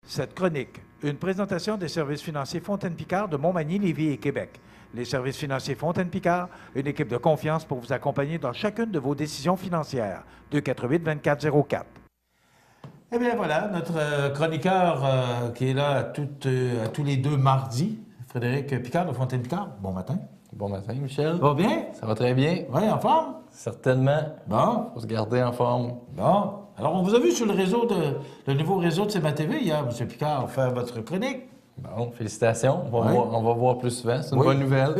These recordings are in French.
Cette chronique, une présentation des services financiers Fontaine-Picard de Montmagny, Lévis et Québec. Les services financiers Fontaine-Picard, une équipe de confiance pour vous accompagner dans chacune de vos décisions financières. 248-2404. Eh bien voilà, notre chroniqueur qui est là à tous les deux mardis, Frédéric Picard de Fontaine-Picard. Bon matin. Bon matin, Michel. Va bien? Ça va très bien. Oui, en forme? Certainement. Bon. Faut se garder en forme. Bon. Alors, on vous a vu sur le nouveau réseau de CMA TV hier, M. Picard, faire votre chronique. Bon, félicitations. On va voir plus souvent. C'est une Oui. bonne nouvelle.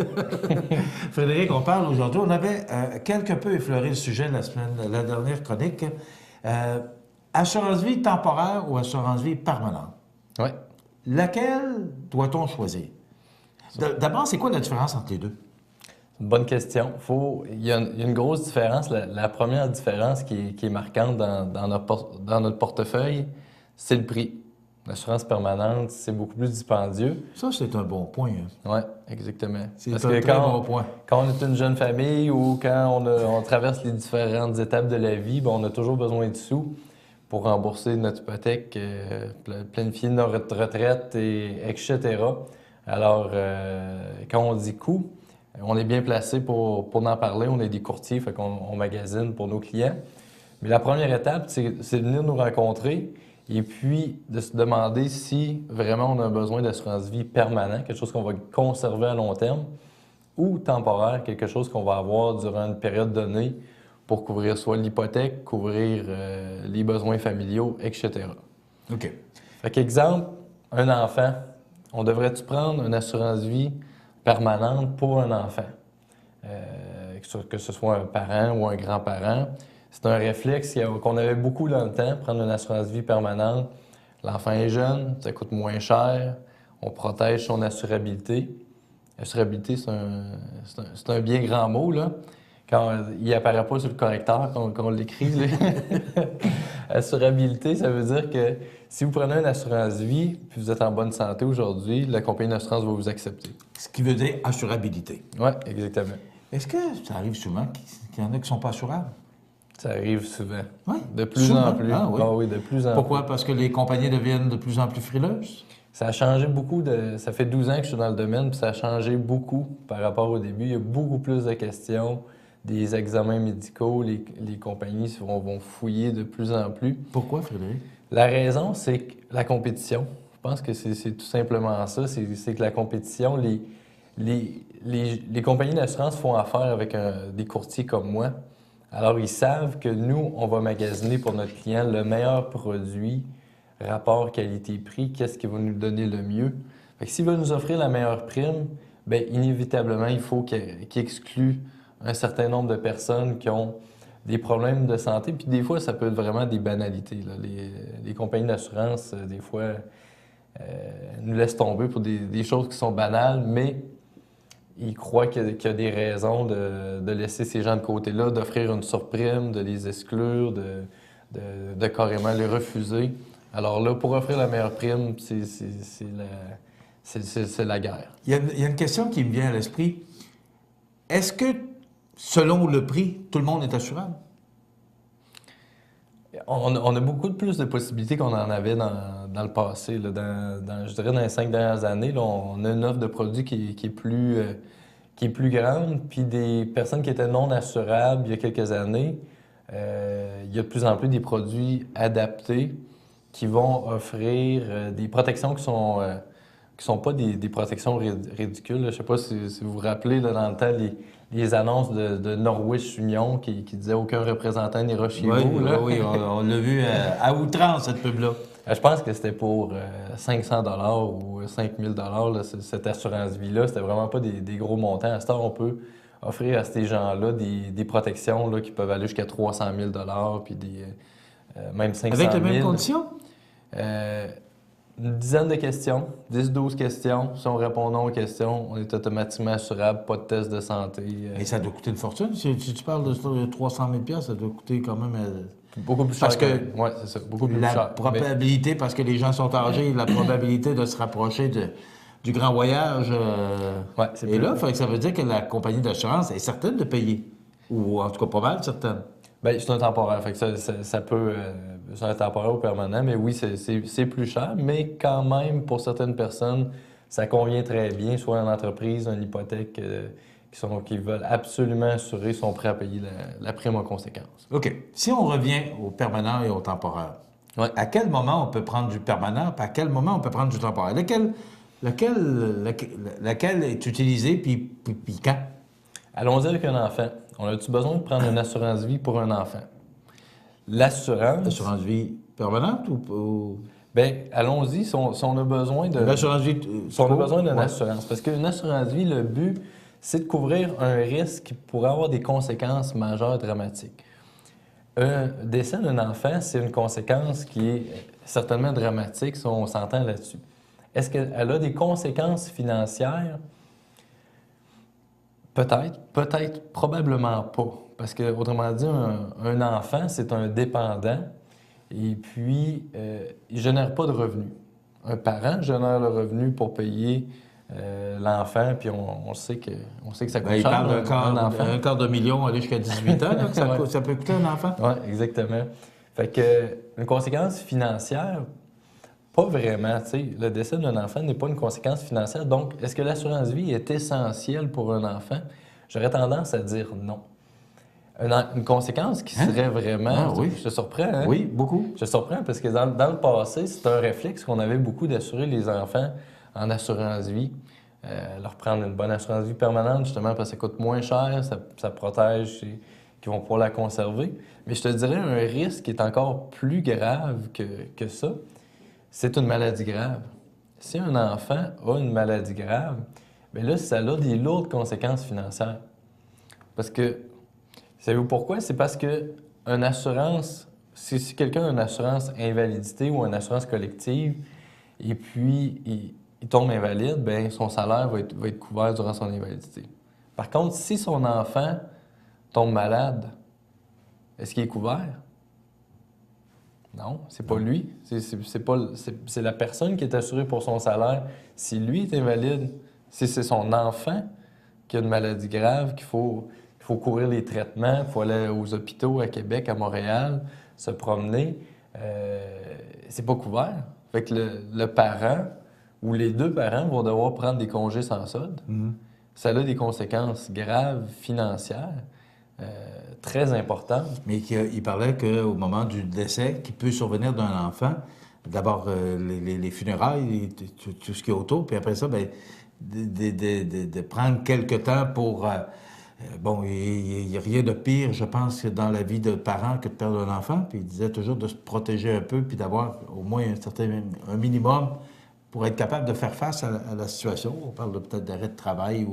Frédéric, on parle aujourd'hui. On avait quelque peu effleuré le sujet la dernière chronique. Assurance vie temporaire ou assurance vie permanente? Oui. Laquelle doit-on choisir? D'abord, c'est quoi la différence entre les deux? C'est une bonne question. Il y a une grosse différence. La première différence qui est marquante dans notre portefeuille, c'est le prix. L'assurance permanente, c'est beaucoup plus dispendieux. Ça, c'est un bon point. Oui, exactement. C'est Parce un que très bon point. Quand on est une jeune famille ou quand on traverse les différentes étapes de la vie, on a toujours besoin de sous pour rembourser notre hypothèque, planifier notre retraite, etc. Alors, quand on dit coût, on est bien placé pour en parler. On est des courtiers, fait qu'on magasine pour nos clients. Mais la première étape, c'est de venir nous rencontrer et puis de se demander si vraiment on a besoin d'assurance vie permanente, quelque chose qu'on va conserver à long terme, ou temporaire, quelque chose qu'on va avoir durant une période donnée pour couvrir soit l'hypothèque, couvrir les besoins familiaux, etc. OK. Fait qu'exemple, un enfant, on devrait-tu prendre une assurance vie permanente pour un enfant? Que ce soit un parent ou un grand-parent. C'est un réflexe qu'on avait beaucoup dans le temps, prendre une assurance vie permanente. L'enfant est jeune, ça coûte moins cher, on protège son assurabilité. Assurabilité, c'est un bien grand mot, là. Quand il apparaît pas sur le correcteur, qu'on l'écrit. Assurabilité, ça veut dire que si vous prenez une assurance vie puis vous êtes en bonne santé aujourd'hui, la compagnie d'assurance va vous accepter. Ce qui veut dire assurabilité. Oui, exactement. Est-ce que ça arrive souvent qu'il y en a qui ne sont pas assurables? Ça arrive souvent. Oui. De plus Souvent? en plus. Ah, oui. Ah oui, de plus en plus. Pourquoi? Parce que les compagnies deviennent de plus en plus frileuses? Ça a changé beaucoup. Ça fait 12 ans que je suis dans le domaine, puis ça a changé beaucoup par rapport au début. Il y a beaucoup plus de questions, des examens médicaux. Les compagnies vont fouiller de plus en plus. Pourquoi, Frédéric? La raison, c'est que la compétition. Je pense que c'est tout simplement ça. C'est que la compétition, les compagnies d'assurance font affaire avec des courtiers comme moi. Alors, ils savent que nous, on va magasiner pour notre client le meilleur produit, rapport qualité-prix, qu'est-ce qui va nous donner le mieux. Fait que s'il va nous offrir la meilleure prime, bien, inévitablement, il faut qu'il exclue un certain nombre de personnes qui ont des problèmes de santé. Puis des fois, ça peut être vraiment des banalités, là. Les compagnies d'assurance, des fois, nous laissent tomber pour des choses qui sont banales, mais ils croient qu'il y a des raisons de laisser ces gens de côté-là, d'offrir une surprime, de les exclure, de carrément les refuser. Alors là, pour offrir la meilleure prime, c'est la guerre. Il y a une question qui me vient à l'esprit. Est-ce que, selon le prix, tout le monde est assurable? On a beaucoup plus de possibilités qu'on en avait dans le passé. Là. Je dirais dans les 5 dernières années, là, on a une offre de produits qui est plus grande. Puis des personnes qui étaient non assurables il y a quelques années, il y a de plus en plus des produits adaptés qui vont offrir des protections qui sont pas des protections ridicules. Je ne sais pas si vous vous rappelez là, dans le temps les annonces de Norwich Union qui disaient « Aucun représentant n'ira chez vous ». Oui, on l'a vu à outrance, cette pub-là. Je pense que c'était pour 500 $ ou 5000 $ cette assurance vie-là. C'était vraiment pas des gros montants. À ce temps, on peut offrir à ces gens-là des protections là, qui peuvent aller jusqu'à 300 000 $ puis même 500 000. Avec les mêmes conditions? Une dizaine de questions, 10-12 questions. Si on répond non aux questions, on est automatiquement assurable, pas de test de santé. Et ça doit coûter une fortune. Si tu parles de 300 000 $, ça doit coûter quand même... Beaucoup plus cher. Parce que oui, c'est ça, beaucoup plus cher. La probabilité, parce que les gens sont âgés, la probabilité de se rapprocher du grand voyage est là. Fait que ça veut dire que la compagnie d'assurance est certaine de payer. Ou en tout cas pas mal certaine. Bien, c'est un temporaire. Fait que ça peut... c'est un temporaire ou permanent, mais oui, c'est plus cher, mais quand même, pour certaines personnes, ça convient très bien, soit en entreprise, une hypothèque qui veulent absolument assurer, sont prêts à payer la prime en conséquence. OK. Si on revient au permanent et au temporaire, Ouais. à quel moment on peut prendre du permanent, puis à quel moment on peut prendre du temporaire? Lequel est utilisé, puis quand? Allons-y avec un enfant. On a-tu besoin de prendre une assurance vie pour un enfant? L'assurance. Assurance vie permanente ou... Bien, allons-y si on a besoin de. L'assurance vie... Si on a besoin d'une Ouais. assurance. Parce qu'une assurance vie, le but, c'est de couvrir un risque qui pourrait avoir des conséquences majeures dramatiques. Un décès d'un enfant, c'est une conséquence qui est certainement dramatique, si on s'entend là-dessus. Est-ce qu'elle a des conséquences financières? Peut-être, probablement pas. Parce que, autrement dit, un enfant, c'est un dépendant et puis il ne génère pas de revenus. Un parent génère le revenu pour payer l'enfant, puis on sait que ça coûte Ben, il cher, parle un enfant. d'un quart de million aller jusqu'à 18 ans, là, que ça, Ouais. ça peut coûter un enfant. Oui, exactement. Fait que une conséquence financière, pas vraiment. Tu sais, le décès d'un enfant n'est pas une conséquence financière. Donc, est-ce que l'assurance vie est essentielle pour un enfant? J'aurais tendance à dire non. Une conséquence qui serait vraiment... Ah, oui. Je te surprends, hein? Oui, beaucoup. Je te surprends parce que dans le passé, c'est un réflexe qu'on avait beaucoup d'assurer les enfants en assurance vie. Leur prendre une bonne assurance vie permanente, justement, parce que ça coûte moins cher, ça protège qui vont pouvoir la conserver. Mais je te dirais, un risque qui est encore plus grave que ça, c'est une maladie grave. Si un enfant a une maladie grave, bien là, ça a des lourdes conséquences financières. Parce que, savez-vous pourquoi? C'est parce que une assurance, si quelqu'un a une assurance invalidité ou une assurance collective, et puis il tombe invalide, bien, son salaire va être couvert durant son invalidité. Par contre, si son enfant tombe malade, est-ce qu'il est couvert? Non, c'est pas lui. C'est la personne qui est assurée pour son salaire. Si lui est invalide, si c'est son enfant qui a une maladie grave, qu'il faut couvrir les traitements, il faut aller aux hôpitaux à Québec, à Montréal, se promener, c'est pas couvert. Fait que le parent ou les deux parents vont devoir prendre des congés sans solde. Ça a des conséquences graves financières. Très importante. Mais il parlait qu'au moment du décès qui peut survenir d'un enfant, d'abord les funérailles, tout ce qui est autour, puis après ça, bien, de prendre quelque temps pour... bon, il n'y a rien de pire, je pense, que dans la vie de parent que de perdre un enfant. Puis il disait toujours de se protéger un peu, puis d'avoir au moins un minimum pour être capable de faire face à la situation. On parle peut-être d'arrêt de travail. Ou,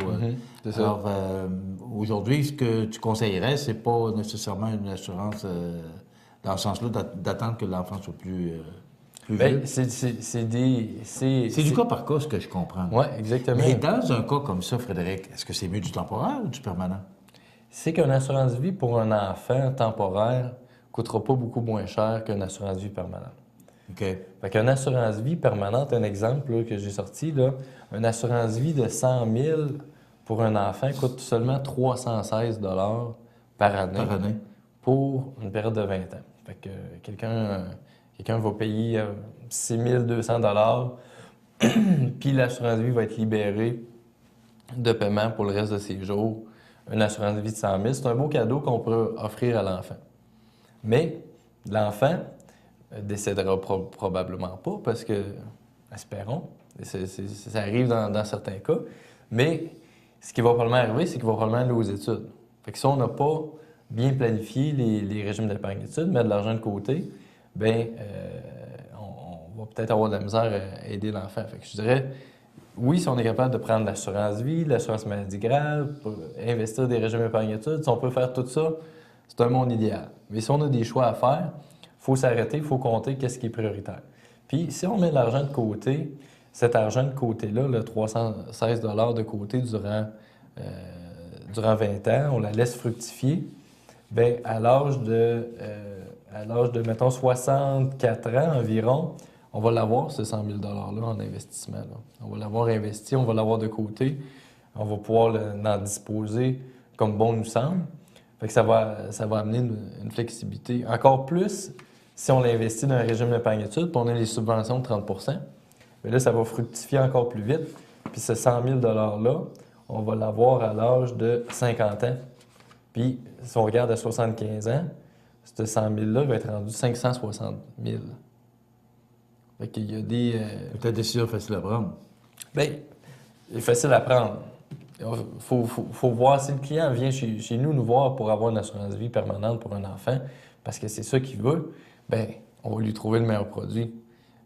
c'est ça. alors, aujourd'hui, ce que tu conseillerais, c'est pas nécessairement une assurance dans ce sens-là d'attendre que l'enfant soit plus Bien, vieux. c'est Du cas par cas, ce que je comprends. Oui, exactement. Mais dans un cas comme ça, Frédéric, est-ce que c'est mieux du temporaire ou du permanent? C'est qu'une assurance vie pour un enfant temporaire ne coûtera pas beaucoup moins cher qu'une assurance vie permanente. OK. Fait qu'une assurance vie permanente, un exemple là, que j'ai sorti, là, une assurance vie de 100 000 pour un enfant coûte seulement 316 $ par année, Par année. pour une période de 20 ans. Fait que quelqu'un va payer 6 200 $, puis l'assurance vie va être libérée de paiement pour le reste de ses jours. Une assurance vie de 100 000, c'est un beau cadeau qu'on peut offrir à l'enfant. Mais l'enfant décédera probablement pas parce que, espérons, ça arrive dans certains cas, mais ce qui va probablement arriver, c'est qu'il va probablement aller aux études. Fait que si on n'a pas bien planifié les régimes d'épargne d'études, mettre de l'argent de côté, bien, on va peut-être avoir de la misère à aider l'enfant. Fait que je dirais, oui, si on est capable de prendre l'assurance vie, l'assurance maladie grave, pour investir des régimes d'épargne d'études, si on peut faire tout ça, c'est un monde idéal. Mais si on a des choix à faire, il faut s'arrêter, il faut compter qu'est-ce qui est prioritaire. Puis, si on met de l'argent de côté, cet argent de côté-là, le 316 $ de côté durant 20 ans, on la laisse fructifier, bien, à l'âge de, mettons, 64 ans environ, on va l'avoir, ce 100 000 $-là en investissement. Là. On va l'avoir investi, on va l'avoir de côté, on va pouvoir en disposer comme bon nous semble. Fait que ça va amener une flexibilité. Encore plus Si on l'investit dans un régime d'épargne-études, puis on a les subventions de 30 bien là, ça va fructifier encore plus vite. Puis ce 100 000 $-là, on va l'avoir à l'âge de 50 ans. Puis si on regarde à 75 ans, ce 100 000 $-là va être rendu 560 000. Fait qu'il y a des... Ta décision facile à prendre. Bien, c'est facile à prendre. Il faut voir si le client vient chez nous voir pour avoir une assurance vie permanente pour un enfant, parce que c'est ça qu'il veut, bien, on va lui trouver le meilleur produit.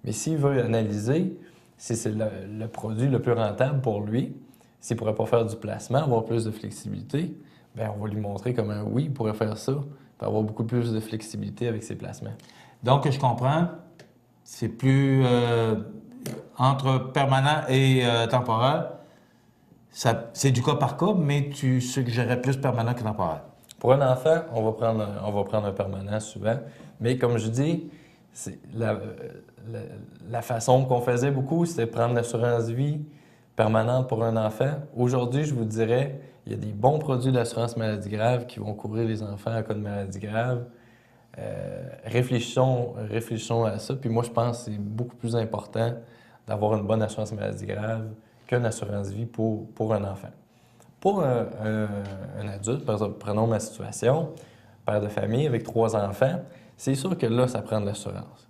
Mais s'il veut analyser si c'est le produit le plus rentable pour lui, s'il ne pourrait pas faire du placement, avoir plus de flexibilité, bien, on va lui montrer comment, oui, il pourrait faire ça, pour avoir beaucoup plus de flexibilité avec ses placements. Donc, je comprends, c'est plus entre permanent et temporaire. C'est du cas par cas, mais tu suggérais plus permanent que temporaire. Pour un enfant, on va prendre un permanent souvent. Mais comme je dis, c'est la façon qu'on faisait beaucoup, c'était prendre l'assurance vie permanente pour un enfant. Aujourd'hui, je vous dirais, il y a des bons produits d'assurance maladie grave qui vont couvrir les enfants en cas de maladie grave. Réfléchissons à ça. Puis moi, je pense que c'est beaucoup plus important d'avoir une bonne assurance maladie grave qu'une assurance vie pour un enfant. Pour un adulte, par exemple, prenons ma situation, père de famille avec 3 enfants, c'est sûr que là, ça prend de l'assurance.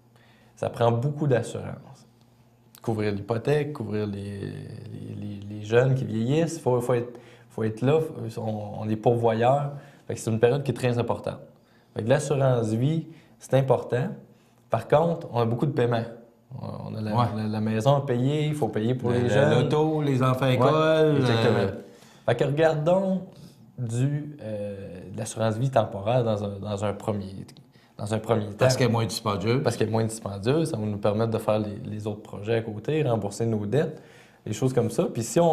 Ça prend beaucoup d'assurance. Couvrir l'hypothèque, couvrir les jeunes qui vieillissent, il faut être là, on est pourvoyeur. C'est une période qui est très importante. L'assurance vie, c'est important. Par contre, on a beaucoup de paiements. On a la maison à payer, il faut payer pour les jeunes. L'auto, les enfants à l'école. Exactement. Fait que regardons de l'assurance vie temporaire dans un premier temps. Parce qu'elle est moins dispendieuse. Parce qu'elle est moins dispendieuse, ça va nous permettre de faire les autres projets à côté, rembourser nos dettes, des choses comme ça. Puis si on